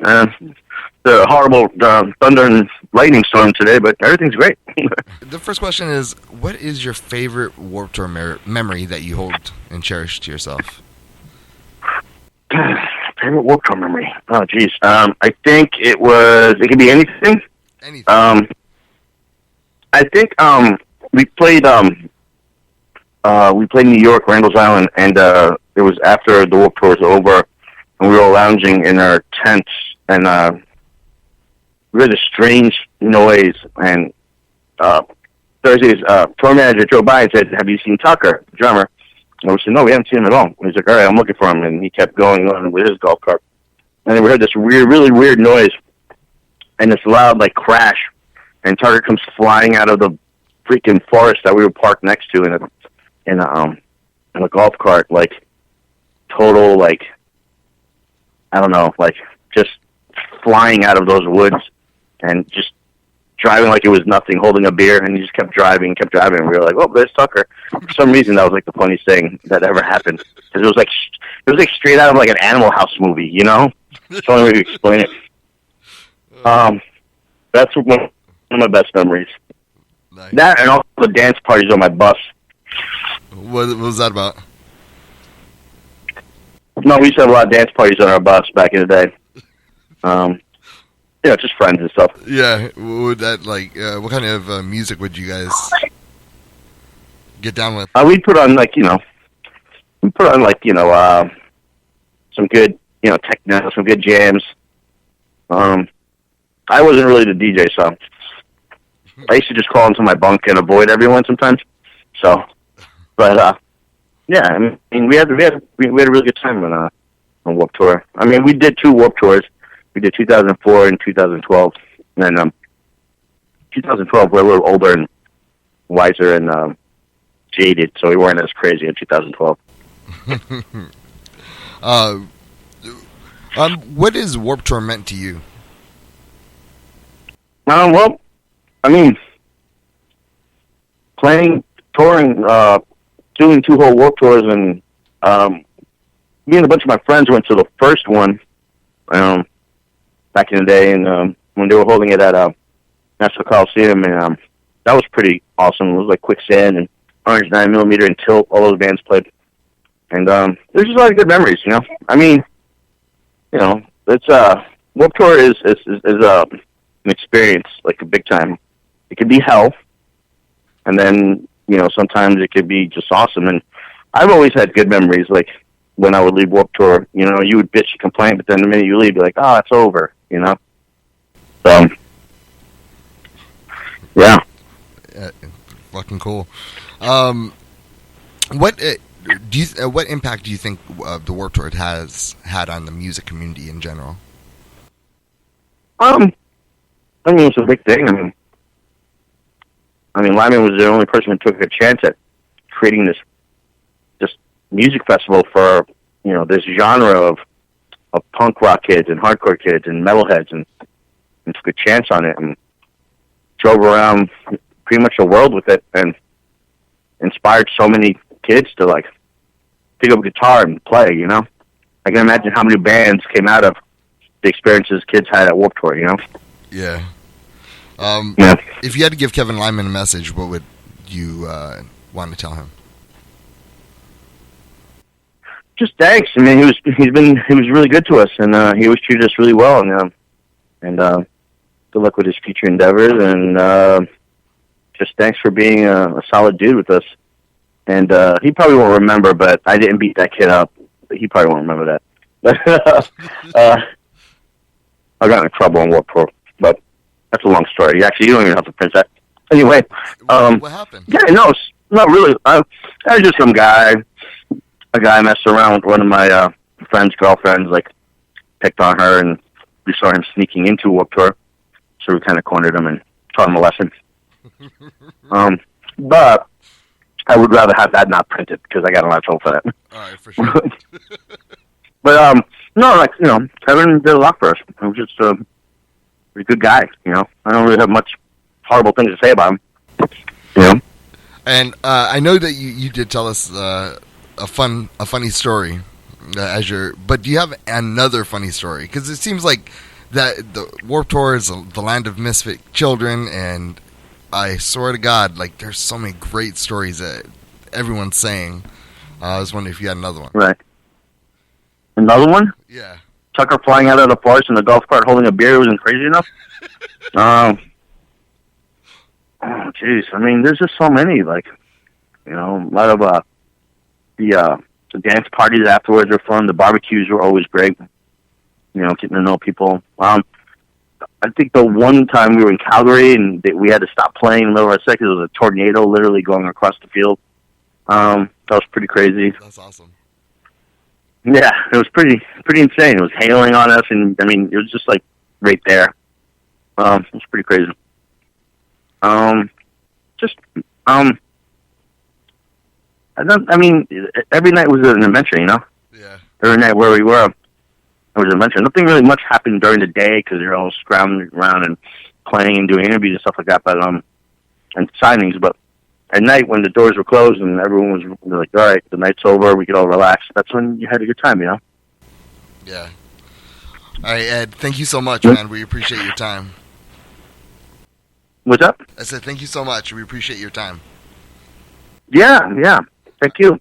The horrible thunder and lightning storm today, but everything's great. The first question is, what is your favorite Warped Tour memory that you hold and cherish to yourself? Favorite Warped Tour memory? Oh, geez. I think it could be anything. Anything. I think we played New York, Randall's Island, and it was after the Warped Tour was over, and we were lounging in our tents, and we heard a strange noise, and Thursday's tour manager drove by and said, "Have you seen Tucker, the drummer?" And we said, "No, we haven't seen him at all." And he's like, "All right, I'm looking for him." And he kept going on with his golf cart. And then we heard this really weird noise and this loud, like, crash. And Tucker comes flying out of the freaking forest that we were parked next to in a golf cart, like, total, like, I don't know, like, just flying out of those woods and just driving like it was nothing, holding a beer, and he just kept driving. And we were like, "Oh, there's Tucker." For some reason, that was like the funniest thing that ever happened, because it was like straight out of like an Animal House movie, you know? That's the only way to explain it. That's one of my best memories. Nice. That and all the dance parties on my bus. What was that about? No, we used to have a lot of dance parties on our bus back in the day. Just friends and stuff. Yeah, would that what kind of music would you guys get down with? We'd put on some good, techno, some good jams. I wasn't really the DJ, so I used to just crawl into my bunk and avoid everyone sometimes. So, but yeah, I mean, we had a really good time on Warped Tour. I mean, we did 2 Warped Tours. We did 2004 and 2012. And then 2012, we're a little older and wiser and jaded, so we weren't as crazy in 2012. What has Warped Tour meant to you? Well, I mean, touring, doing 2 whole Warped Tours, and me and a bunch of my friends went to the first one back in the day, and when they were holding it at National Coliseum, and that was pretty awesome. It was like Quicksand and Orange 9mm and Tilt. All those bands played, and there's just a lot of good memories. I mean, it's Warped Tour is an experience, like a big time. It could be hell, and then sometimes it could be just awesome. And I've always had good memories. Like when I would leave Warped Tour, you would bitch and complain, but then the minute you leave, you're like, "Oh, it's over," So, yeah. Fucking cool. What impact do you think the Warped Tour has had on the music community in general? I mean, it's a big thing. I mean, Lyman was the only person who took a chance at creating this music festival for this genre of punk rock kids and hardcore kids and metalheads, and took a chance on it and drove around pretty much the world with it and inspired so many kids to pick up a guitar and play. I can imagine how many bands came out of the experiences kids had at Warped Tour. Yeah. Yeah. If you had to give Kevin Lyman a message, what would you want to tell him? Just thanks. I mean, he was really good to us, and he always treated us really well, and good luck with his future endeavors, and just thanks for being a solid dude with us. And he probably won't remember, but I didn't beat that kid up. He probably won't remember that. I got in trouble on Warped Tour, but that's a long story. Actually, you don't even have to print that. Anyway, what happened? Yeah, no, it's not really. I was just some guy. A guy messed around with one of my friend's girlfriends, picked on her, and we saw him sneaking into Warped Tour, so we kind of cornered him and taught him a lesson. But I would rather have that not printed, because I got a lot of trouble for that. All right, for sure. But no, Kevin did a lot for us. He was just a good guy. I don't really have much horrible things to say about him. And I know that you did tell us a funny story but do you have another funny story? Because it seems like that the Warped Tour is the land of misfit children, and I swear to God, like, there's so many great stories that everyone's saying. I was wondering if you had another one. Right. Another one? Yeah. Tucker flying out of the forest in the golf cart holding a beer wasn't crazy enough? Oh, jeez. I mean, there's just so many, like, you know, a lot of the dance parties afterwards were fun. The barbecues were always great. You know, getting to know people. I think the one time we were in Calgary and we had to stop playing in the middle of our set because there was a tornado literally going across the field. That was pretty crazy. That's awesome. Yeah, it was pretty insane. It was hailing on us, and I mean, it was just like right there. It was pretty crazy. I mean, every night was an adventure, you know? Yeah. Every night where we were, it was an adventure. Nothing really much happened during the day because you're all scrambling around and playing and doing interviews and stuff like that, but and signings. But at night when the doors were closed and everyone was like, all right, the night's over, we could all relax. That's when you had a good time, you know? Yeah. All right, Ed, thank you so much, man. We appreciate your time. What's up? I said thank you so much. We appreciate your time. Yeah. Thank you.